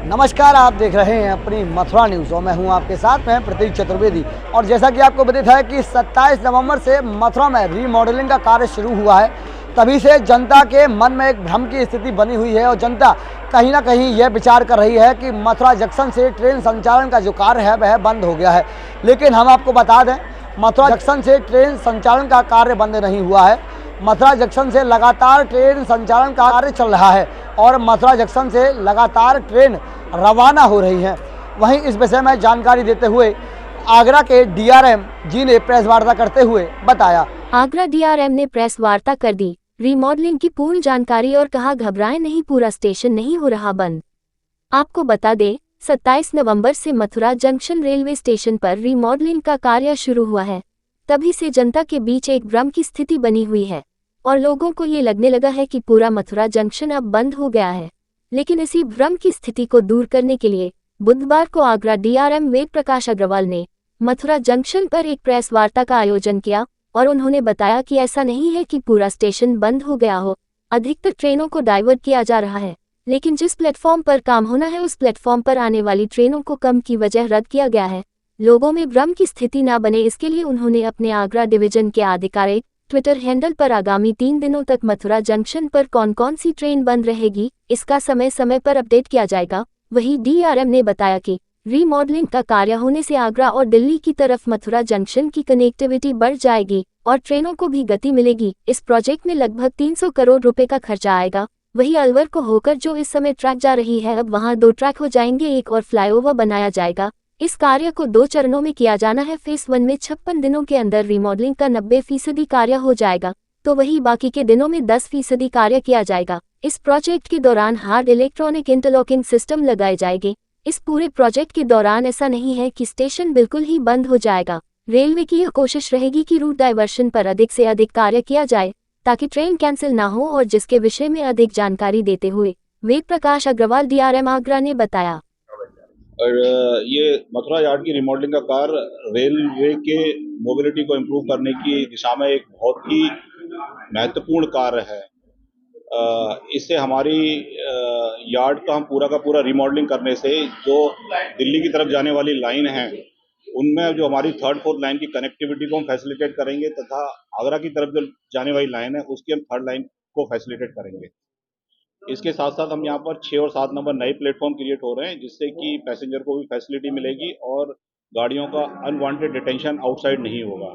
नमस्कार, आप देख रहे हैं अपनी मथुरा न्यूज़ और मैं हूं आपके साथ में प्रतीक चतुर्वेदी। और जैसा कि आपको बताया है कि 27 नवंबर से मथुरा में रीमॉडलिंग का कार्य शुरू हुआ है। तभी से जनता के मन में एक भ्रम की स्थिति बनी हुई है और जनता कहीं ना कहीं यह विचार कर रही है कि मथुरा जंक्शन से ट्रेन संचालन का जो कार्य है वह बंद हो गया है। लेकिन हम आपको बता दें, मथुरा जंक्शन से ट्रेन संचालन का कार्य बंद नहीं हुआ है। मथुरा जंक्शन से लगातार ट्रेन संचालन का कार्य चल रहा है और मथुरा जंक्शन से लगातार ट्रेन रवाना हो रही हैं। वहीं इस विषय में जानकारी देते हुए आगरा के डीआरएम जी ने प्रेस वार्ता करते हुए बताया। आगरा डीआरएम ने प्रेस वार्ता कर दी रीमॉडलिंग की पूर्ण जानकारी और कहा, घबराएं नहीं, पूरा स्टेशन नहीं हो रहा बंद। आपको बता दें, 27 नवंबर से मथुरा जंक्शन रेलवे स्टेशन पर रीमॉडलिंग का कार्य शुरू हुआ है। तभी से जनता के बीच एक भ्रम की स्थिति बनी हुई है और लोगों को ये लगने लगा है कि पूरा मथुरा जंक्शन अब बंद हो गया है। लेकिन इसी भ्रम की स्थिति को दूर करने के लिए बुधवार को आगरा डीआरएम वेद प्रकाश अग्रवाल ने मथुरा जंक्शन पर एक प्रेस वार्ता का आयोजन किया और उन्होंने बताया कि ऐसा नहीं है कि पूरा स्टेशन बंद हो गया हो। अधिकतर ट्रेनों को डाइवर्ट किया जा रहा है, लेकिन जिस प्लेटफॉर्म पर काम होना है उस प्लेटफॉर्म पर आने वाली ट्रेनों को कम की वजह रद्द किया गया है। लोगों में भ्रम की स्थिति न बने, इसके लिए उन्होंने अपने आगरा डिवीजन के आधिकारिक ट्विटर हैंडल पर आगामी 3 दिनों तक मथुरा जंक्शन पर कौन कौन सी ट्रेन बंद रहेगी इसका समय समय पर अपडेट किया जाएगा। वहीं डीआरएम ने बताया कि रीमॉडलिंग का कार्य होने से आगरा और दिल्ली की तरफ मथुरा जंक्शन की कनेक्टिविटी बढ़ जाएगी और ट्रेनों को भी गति मिलेगी। इस प्रोजेक्ट में लगभग 300 करोड़ रुपए का खर्चा आएगा। वहीं अलवर को होकर जो इस समय ट्रैक जा रही है, अब वहां 2 ट्रैक हो जाएंगे, एक और फ्लाईओवर बनाया जाएगा। इस कार्य को 2 चरणों में किया जाना है। फेज 1 में 56 दिनों के अंदर रीमॉडलिंग का 90% कार्य हो जाएगा, तो वही बाकी के दिनों में 10% कार्य किया जाएगा। इस प्रोजेक्ट के दौरान हार्ड इलेक्ट्रॉनिक इंटरलॉकिंग सिस्टम लगाए जाएंगे। इस पूरे प्रोजेक्ट के दौरान ऐसा नहीं है कि स्टेशन बिल्कुल ही बंद हो जाएगा। रेलवे की यह कोशिश रहेगी कि रूट डाइवर्शन पर अधिक से अधिक कार्य किया जाए ताकि ट्रेन कैंसिल ना हो, और जिसके विषय में अधिक जानकारी देते हुए वेद प्रकाश अग्रवाल डीआरएम आगरा ने बताया। और ये मथुरा यार्ड की रिमॉडलिंग का कार्य रेलवे के मोबिलिटी को इम्प्रूव करने की दिशा में एक बहुत ही महत्वपूर्ण कार्य है। इससे हमारी यार्ड का हम पूरा का पूरा रिमॉडलिंग करने से जो दिल्ली की तरफ जाने वाली लाइन है उनमें जो हमारी 3rd 4th लाइन की कनेक्टिविटी को हम फैसिलिटेट करेंगे तथा आगरा की तरफ जो जाने वाली लाइन है उसकी हम 3rd लाइन को फैसिलिटेट करेंगे। इसके साथ साथ हम यहाँ पर 6 और 7 नंबर नए प्लेटफॉर्म क्रिएट हो रहे हैं जिससे कि पैसेंजर को भी फैसिलिटी मिलेगी और गाड़ियों का अनवांटेड डिटेंशन आउटसाइड नहीं होगा।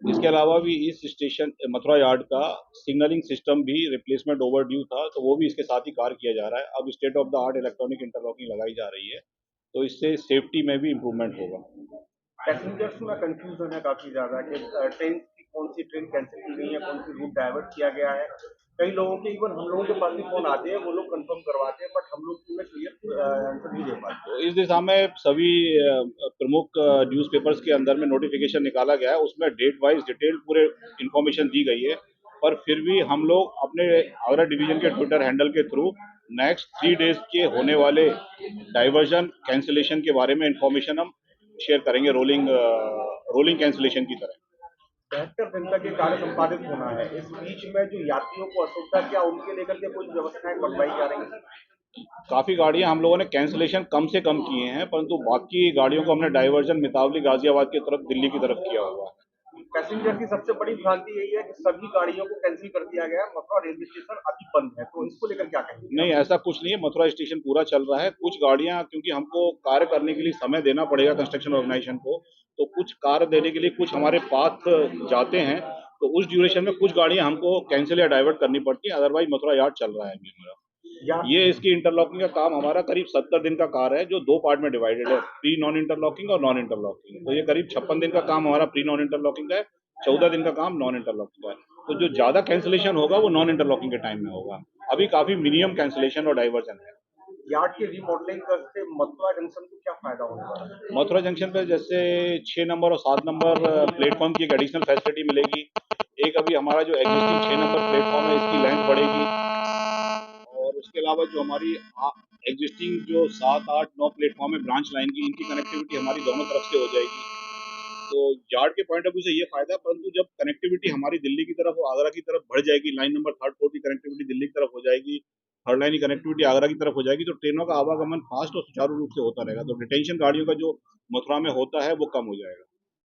इसके अलावा भी इस स्टेशन मथुरा यार्ड का सिग्नलिंग सिस्टम भी रिप्लेसमेंट ओवरड्यू था, तो वो भी इसके साथ ही कार्य किया जा रहा है। अब state of the art electronic interlocking लगाई जा रही है, तो इससे सेफ्टी में भी इम्प्रूवमेंट होगा। पैसेंजर्स में कंफ्यूजन है काफी ज्यादा कि ट्रेन की कौन सी ट्रेन कैंसिल की गई है, कौन सी रूट डाइवर्ट किया गया है। कई लोगों के, इवन हम लोगों के पास भी फोन आते हैं, वो लोग कंफर्म करवाते हैं, बट हम लोग उन्हें क्लियर आंसर नहीं दे पाते। तो इस दिशा में सभी प्रमुख न्यूज़पेपर्स के अंदर में नोटिफिकेशन निकाला गया है, उसमें डेट वाइज डिटेल पूरे इन्फॉर्मेशन दी गई है। पर फिर भी हम लोग अपने आगरा डिवीजन के ट्विटर हैंडल के थ्रू नेक्स्ट 3 डेज के होने वाले डाइवर्जन कैंसिलेशन के बारे में इंफॉर्मेशन हम शेयर करेंगे, रोलिंग कैंसिलेशन की तरह। 72 दिन तक ये कार्य संपादित होना है। इस बीच में जो यात्रियों को असुविधा, क्या उनके लेकर के कुछ व्यवस्थाएं बनवाई जा रही हैं? काफी गाड़ियां हम लोगों ने कैंसिलेशन कम से कम किए हैं, परंतु बाकी गाड़ियों को हमने डाइवर्जन मितावली गाजियाबाद की तरफ, दिल्ली की तरफ किया हुआ है। पैसेंजर की सबसे बड़ी भ्रांति यही है कि सभी गाड़ियों को कैंसिल कर दिया गया है, मथुरा रेलवे स्टेशन अभी बंद है, तो इसको लेकर क्या कहेंगे? नहीं, ऐसा कुछ नहीं है, मथुरा स्टेशन पूरा चल रहा है। कुछ गाड़ियां, क्योंकि हमको कार्य करने के लिए समय देना पड़ेगा कंस्ट्रक्शन ऑर्गेनाइजेशन को, तो कुछ कार्य देने के लिए कुछ हमारे पाथ जाते हैं, तो उस ड्यूरेशन में कुछ गाड़ियां हमको कैंसिल या डाइवर्ट करनी पड़ती है। अदरवाइज मथुरा यार्ड चल रहा है अभी हमारा। ये इसकी इंटरलॉकिंग का काम हमारा करीब 70 दिन का कार्य है, जो 2 पार्ट में डिवाइडेड है, प्री नॉन इंटरलॉकिंग और नॉन इंटरलॉकिंग। तो ये करीब 56 दिन का काम हमारा प्री नॉन इंटरलॉकिंग का है, 14 दिन का काम नॉन इंटरलॉकिंग का है। तो जो ज्यादा कैंसिलेशन होगा वो नॉन इंटरलॉकिंग के टाइम में होगा। अभी काफी मिनिमम कैंसिलेशन और डाइवर्जन है। यार्ड की रीमॉडलिंग से मथुरा जंक्शन को क्या फायदा होने वाला है? मथुरा जंक्शन पे जैसे 6 नंबर और 7 नंबर प्लेटफॉर्म की एक एडिशनल फैसिलिटी मिलेगी। एक अभी हमारा जो एग्जिस्टिंग 6 नंबर प्लेटफॉर्म है, इसकी लेंथ बढ़ेगी, और उसके अलावा जो हमारी एग्जिस्टिंग जो 7, 8, 9 प्लेटफॉर्म है ब्रांच लाइन की, इनकी कनेक्टिविटी हमारी दोनों तरफ से हो जाएगी। तो यार्ड के पॉइंट ऑफ व्यू से ये फायदा, परंतु जब कनेक्टिविटी हमारी दिल्ली की तरफ और आगरा की तरफ बढ़ जाएगी, लाइन नंबर 3rd 4th की कनेक्टिविटी दिल्ली की तरफ हो जाएगी, थर्ड लाइन की कनेक्टिविटी आगरा की तरफ हो जाएगी तो ट्रेनों का आवागमन फास्ट और सुचारू रूप से होता रहेगा, तो डिटेंशन गाड़ियों का जो मथुरा में होता है वो कम हो जाएगा।